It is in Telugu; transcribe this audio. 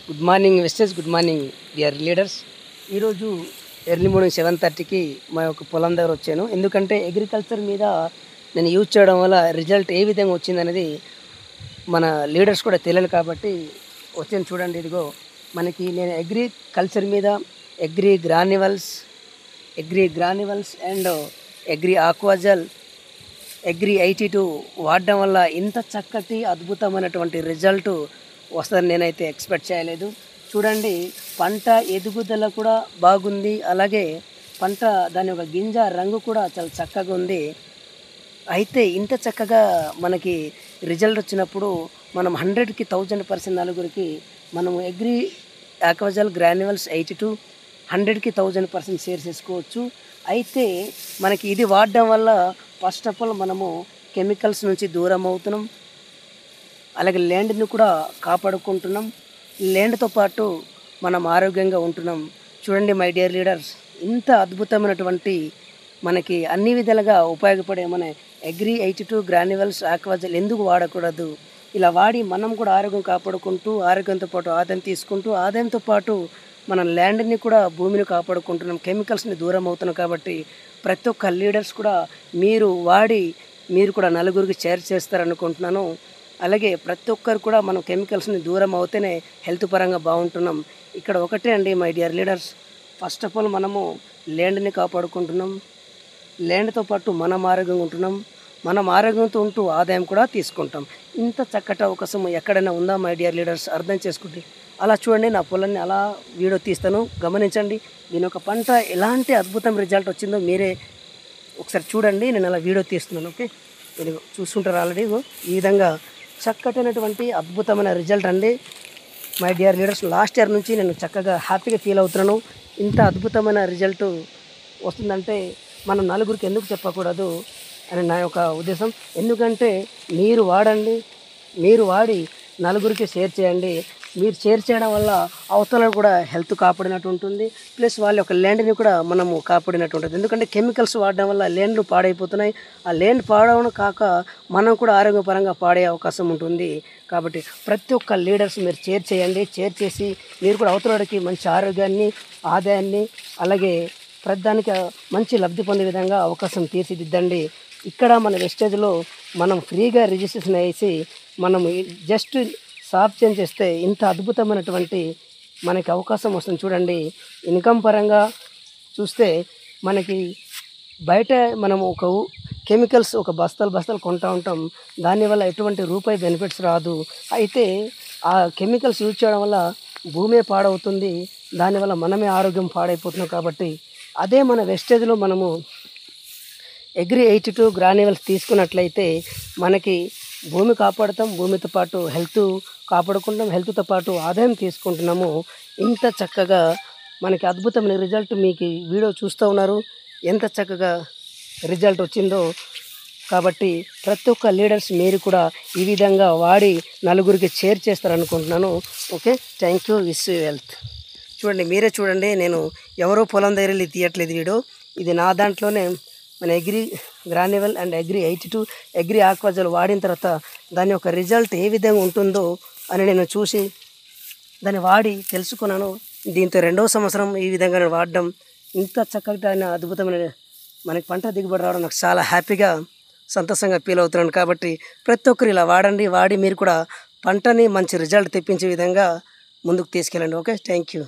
Good morning investors, good morning dear leaders. ఈరోజు ఎర్లీ మార్నింగ్ 7:30కి మా యొక్క పొలం దగ్గర వచ్చాను. ఎందుకంటే అగ్రికల్చర్ మీద నేను యూజ్ చేయడం వల్ల రిజల్ట్ ఏ విధంగా వచ్చిందనేది మన లీడర్స్ కూడా తెలియదు కాబట్టి వచ్చాను. చూడండి, ఇదిగో మనకి నేను అగ్రికల్చర్ మీద అగ్రి గ్రాన్యువల్స్ అండ్ అగ్రి ఆక్వాజల్ అగ్రి 82 వాడడం వల్ల ఇంత చక్కటి అద్భుతమైనటువంటి రిజల్ట్ వస్తుందని నేనైతే ఎక్స్పెక్ట్ చేయలేదు. చూడండి, పంట ఎదుగుదల కూడా బాగుంది, అలాగే పంట దాని యొక్క గింజ రంగు కూడా చాలా చక్కగా ఉంది. అయితే ఇంత చక్కగా మనకి రిజల్ట్ వచ్చినప్పుడు మనం 100కి 1000% నలుగురికి మనము అగ్రి ఆక్వాజల్ గ్రాన్యువల్స్ 82 100కి 1000% షేర్ చేసుకోవచ్చు. అయితే మనకి ఇది వాడడం వల్ల ఫస్ట్ ఆఫ్ ఆల్ మనము కెమికల్స్ నుంచి దూరం అవుతున్నాం, అలాగే ల్యాండ్ని కూడా కాపాడుకుంటున్నాం, ల్యాండ్తో పాటు మనం ఆరోగ్యంగా ఉంటున్నాం. చూడండి మై డియర్ లీడర్స్, ఇంత అద్భుతమైనటువంటి మనకి అన్ని విధాలుగా ఉపయోగపడే మన అగ్రి 82 గ్రాన్యువల్స్ ఆక్వాజల్ ఎందుకు వాడకూడదు? ఇలా వాడి మనం కూడా ఆరోగ్యం కాపాడుకుంటూ, ఆరోగ్యంతో పాటు ఆదాయం తీసుకుంటూ, ఆదాయంతో పాటు మన ల్యాండ్ని కూడా భూమిని కాపాడుకుంటున్నాం, కెమికల్స్ని దూరం అవుతున్నాం. కాబట్టి ప్రతి ఒక్క లీడర్స్ కూడా మీరు వాడి మీరు కూడా నలుగురికి షేర్ చేస్తారనుకుంటున్నాను. అలాగే ప్రతి ఒక్కరు కూడా మనం కెమికల్స్ని దూరం అవుతేనే హెల్త్ పరంగా బాగుంటున్నాం. ఇక్కడ ఒకటే అండి my dear leaders, first of all మనము ల్యాండ్ని కాపాడుకుంటున్నాం, ల్యాండ్తో పాటు మనం ఆరోగ్యంగా ఉంటున్నాం, మనం ఆరోగ్యంతో ఉంటూ ఆదాయం కూడా తీసుకుంటాం. ఇంత చక్కటి అవకాశం ఎక్కడైనా ఉందా మై డియర్ లీడర్స్? అర్థం చేసుకుంటే అలా చూడండి, నా పొలాన్ని అలా వీడియో తీస్తాను, గమనించండి. దీని ఒక పంట ఎలాంటి అద్భుతం రిజల్ట్ వచ్చిందో మీరే ఒకసారి చూడండి. నేను అలా వీడియో తీస్తున్నాను. ఓకే, ఇది చూస్తుంటారు ఆల్రెడీ. ఈ విధంగా చక్కటైనటువంటి అద్భుతమైన రిజల్ట్ అండి my dear leaders. Last year నుంచి నేను చక్కగా హ్యాపీగా ఫీల్ అవుతున్నాను. ఇంత అద్భుతమైన రిజల్ట్ వస్తుందంటే మనం నలుగురికి ఎందుకు చెప్పకూడదు అని నా యొక్క ఉద్దేశం. ఎందుకంటే మీరు వాడండి, మీరు వాడి నలుగురికి షేర్ చేయండి. మీరు షేర్ చేయడం వల్ల అవతల కూడా హెల్త్ కాపాడినట్టు ఉంటుంది, ప్లస్ వాళ్ళ యొక్క ల్యాండ్ని కూడా మనము కాపాడినట్టు ఉంటుంది. ఎందుకంటే కెమికల్స్ వాడడం వల్ల ల్యాండ్లు పాడైపోతున్నాయి. ఆ ల్యాండ్ పాడవడం కాక మనం కూడా ఆరోగ్యపరంగా పాడే అవకాశం ఉంటుంది. కాబట్టి ప్రతి ఒక్క లీడర్స్ మీరు షేర్ చేయండి. షేర్ చేసి మీరు కూడా అవతలకి మంచి ఆరోగ్యాన్ని, ఆదాయాన్ని, అలాగే ప్రతిదానికి మంచి లబ్ధి పొందే విధంగా అవకాశం తీర్చిదిద్దండి. ఇక్కడ మన వెస్టేజ్లో మనం ఫ్రీగా రిజిస్ట్రేషన్ వేసి మనం జస్ట్ సాఫ్ చేంజ్ చేస్తే ఇంత అద్భుతమైనటువంటి మనకి అవకాశం వస్తుంది. చూడండి, ఇన్కమ్ పరంగా చూస్తే మనకి బయట మనం ఒక కెమికల్స్ ఒక బస్తాలు కొంటూ ఉంటాం, దానివల్ల ఎటువంటి రూపాయి బెనిఫిట్స్ రాదు. అయితే ఆ కెమికల్స్ యూజ్ చేయడం వల్ల భూమే పాడవుతుంది, దానివల్ల మనమే ఆరోగ్యం పాడైపోతున్నాం. కాబట్టి అదే మన వెస్టేజ్లో మనము అగ్రి 82 గ్రాన్యువల్స్ తీసుకున్నట్లయితే మనకి భూమి కాపాడుతాం, భూమితో పాటు హెల్త్ కాపాడుకుంటాం, హెల్త్తో పాటు ఆదాయం తీసుకుంటున్నాము. ఇంత చక్కగా మనకి అద్భుతమైన రిజల్ట్ మీకు వీడియో చూస్తూ ఉన్నారు, ఎంత చక్కగా రిజల్ట్ వచ్చిందో. కాబట్టి ప్రతి ఒక్క లీడర్స్ మీరు కూడా ఈ విధంగా వాడి నలుగురికి షేర్ చేస్తారనుకుంటున్నాను. Okay, thank you, wish you health. చూడండి, మీరే చూడండి, నేను ఎవరో పొలం దగ్గర వెళ్ళి తీయట్లేదు వీడియో, ఇది నా దాంట్లోనే మన అగ్రి గ్రాన్యువల్ అండ్ అగ్రి 82 అగ్రి ఆక్వాజల్ వాడిన తర్వాత దాని యొక్క రిజల్ట్ ఏ విధంగా ఉంటుందో అని నేను చూసి దాన్ని వాడి తెలుసుకున్నాను. దీంతో 2వ సంవత్సరం ఈ విధంగా నేను వాడడం, ఇంత చక్కటి అద్భుతమైన మనకి పంట దిగుబడి రావడం నాకు చాలా హ్యాపీగా సంతోషంగా ఫీల్ అవుతున్నాను. కాబట్టి ప్రతి ఒక్కరు ఇలా వాడండి, వాడి మీరు కూడా పంటని మంచి రిజల్ట్ తెప్పించే విధంగా ముందుకు తీసుకెళ్ళండి. Okay, thank you.